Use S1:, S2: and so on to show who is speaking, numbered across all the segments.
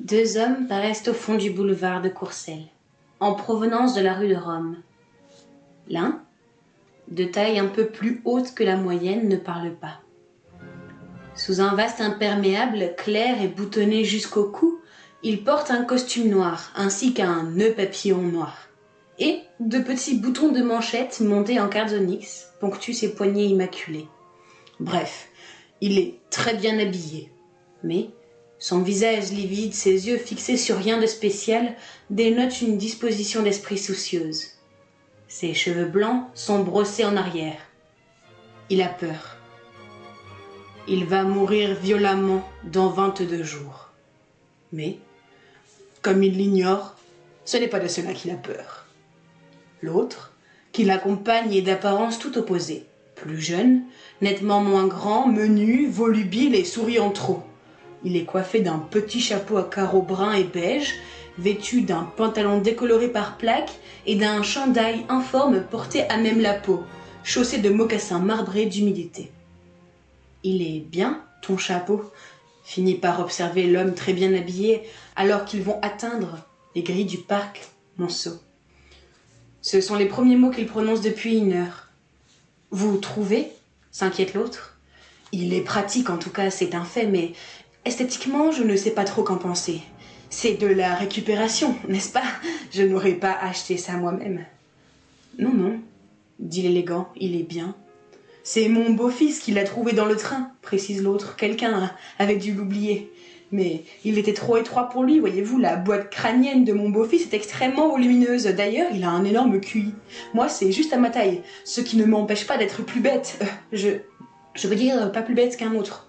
S1: Deux hommes paraissent au fond du boulevard de Courcelles, en provenance de la rue de Rome. L'un, de taille un peu plus haute que la moyenne, ne parle pas. Sous un vaste imperméable, clair et boutonné jusqu'au cou, il porte un costume noir, ainsi qu'un nœud papillon noir. Et de petits boutons de manchette montés en cardonix ponctuent ses poignets immaculés. Bref, il est très bien habillé. Mais son visage livide, ses yeux fixés sur rien de spécial, dénotent une disposition d'esprit soucieuse. Ses cheveux blancs sont brossés en arrière. Il a peur. Il va mourir violemment dans 22 jours. Mais, comme il l'ignore, ce n'est pas de cela qu'il a peur. L'autre, qui l'accompagne, est d'apparence tout opposée. Plus jeune, nettement moins grand, menu, volubile et souriant trop. Il est coiffé d'un petit chapeau à carreaux bruns et beige, vêtu d'un pantalon décoloré par plaques et d'un chandail informe porté à même la peau, chaussé de mocassins marbrés d'humidité. « Il est bien, ton chapeau ?» finit par observer l'homme très bien habillé, alors qu'ils vont atteindre les grilles du parc Monceau. Ce sont les premiers mots qu'il prononce depuis une heure. « Vous trouvez ?» s'inquiète l'autre. « Il est pratique, en tout cas, c'est un fait, mais esthétiquement, je ne sais pas trop qu'en penser. C'est de la récupération, n'est-ce pas? Je n'aurais pas acheté ça moi-même. »« Non, non, » dit l'élégant, il est bien. « C'est mon beau-fils qui l'a trouvé dans le train, précise l'autre. Quelqu'un avait dû l'oublier. Mais il était trop étroit pour lui, voyez-vous, la boîte crânienne de mon beau-fils est extrêmement volumineuse. D'ailleurs, il a un énorme QI. Moi, c'est juste à ma taille, ce qui ne m'empêche pas d'être plus bête. Je veux dire, pas plus bête qu'un autre.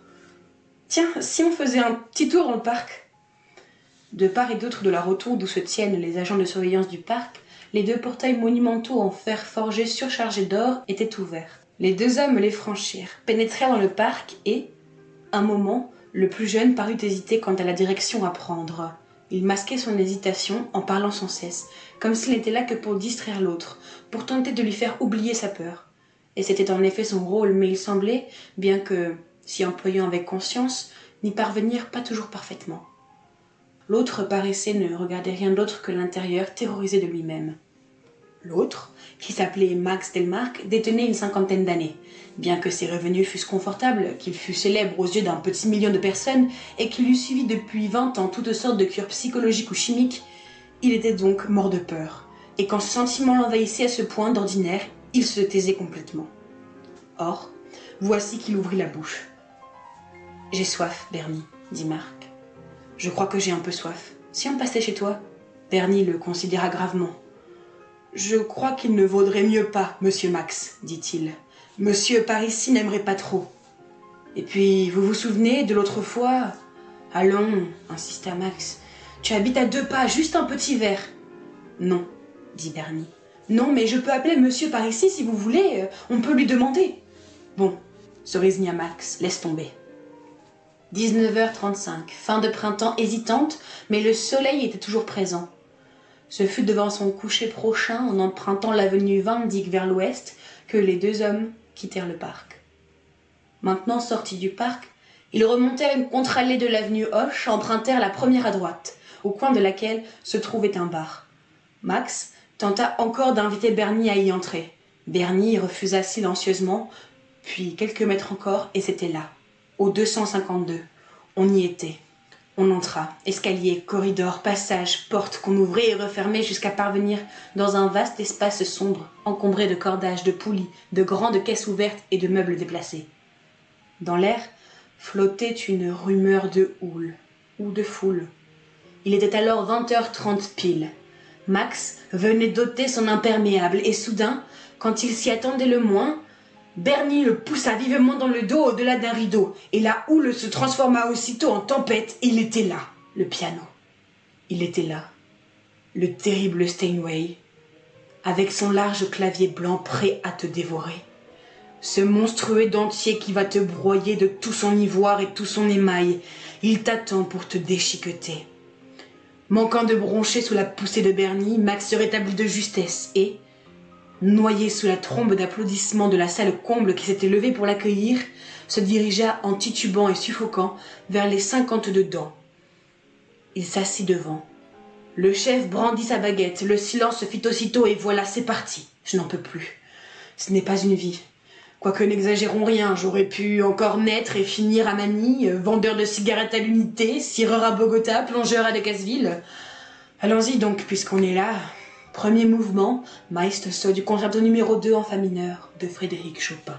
S1: Tiens, si on faisait un petit tour dans le parc ?» De part et d'autre de la rotonde où se tiennent les agents de surveillance du parc, les deux portails monumentaux en fer forgé surchargés d'or étaient ouverts. Les deux hommes les franchirent, pénétrèrent dans le parc et, un moment, le plus jeune parut hésiter quant à la direction à prendre. Il masquait son hésitation en parlant sans cesse, comme s'il n'était là que pour distraire l'autre, pour tenter de lui faire oublier sa peur. Et c'était en effet son rôle, mais il semblait, bien que, s'y employant avec conscience, n'y parvenir pas toujours parfaitement. L'autre paraissait ne regarder rien d'autre que l'intérieur, terrorisé de lui-même. L'autre, qui s'appelait Max Delmarque, détenait une 50aine d'années. Bien que ses revenus fussent confortables, qu'il fût célèbre aux yeux d'un petit million de personnes et qu'il eût suivi depuis 20 ans toutes sortes de cures psychologiques ou chimiques, il était donc mort de peur. Et quand ce sentiment l'envahissait à ce point, d'ordinaire, il se taisait complètement. Or, voici qu'il ouvrit la bouche. « J'ai soif, Bernie, » dit Marc. « Je crois que j'ai un peu soif. Si on passait chez toi ?» Bernie le considéra gravement. « Je crois qu'il ne vaudrait mieux pas, monsieur Max, dit-il. Monsieur par ici n'aimerait pas trop. Et puis, vous vous souvenez de l'autre fois ? Allons, insista Max. Tu habites à 2 pas, juste un petit verre. Non, dit Bernie. Non, mais je peux appeler monsieur par ici si vous voulez, on peut lui demander. Bon, se résigna Max, laisse tomber. 19h35, fin de printemps hésitante, mais le soleil était toujours présent. Ce fut devant son coucher prochain, en empruntant l'avenue Van Dyck vers l'ouest, que les deux hommes quittèrent le parc. Maintenant sortis du parc, ils remontèrent une contre-allée de l'avenue Hoche, empruntèrent la première à droite, au coin de laquelle se trouvait un bar. Max tenta encore d'inviter Bernie à y entrer. Bernie refusa silencieusement, puis quelques mètres encore, et c'était là, au 252. On y était. On entra, escalier, corridor, passage, porte qu'on ouvrait et refermait jusqu'à parvenir dans un vaste espace sombre, encombré de cordages, de poulies, de grandes caisses ouvertes et de meubles déplacés. Dans l'air flottait une rumeur de houle ou de foule. Il était alors 20h30 pile. Max venait d'ôter son imperméable et soudain, quand il s'y attendait le moins, Bernie le poussa vivement dans le dos au-delà d'un rideau, et la houle se transforma aussitôt en tempête, et il était là, le piano. Il était là, le terrible Steinway, avec son large clavier blanc prêt à te dévorer. Ce monstrueux dentier qui va te broyer de tout son ivoire et tout son émail, il t'attend pour te déchiqueter. Manquant de broncher sous la poussée de Bernie, Max se rétablit de justesse et, noyé sous la trombe d'applaudissements de la salle comble qui s'était levée pour l'accueillir, se dirigea en titubant et suffoquant vers les 52 dents. Il s'assit devant. Le chef brandit sa baguette, le silence se fit aussitôt et voilà, c'est parti. Je n'en peux plus. Ce n'est pas une vie. Quoique n'exagérons rien, j'aurais pu encore naître et finir à Manille, vendeur de cigarettes à l'unité, cireur à Bogota, plongeur à Decazeville. Allons-y donc, puisqu'on est là. Premier mouvement, Maestoso du concerto numéro 2 en fa mineur de Frédéric Chopin.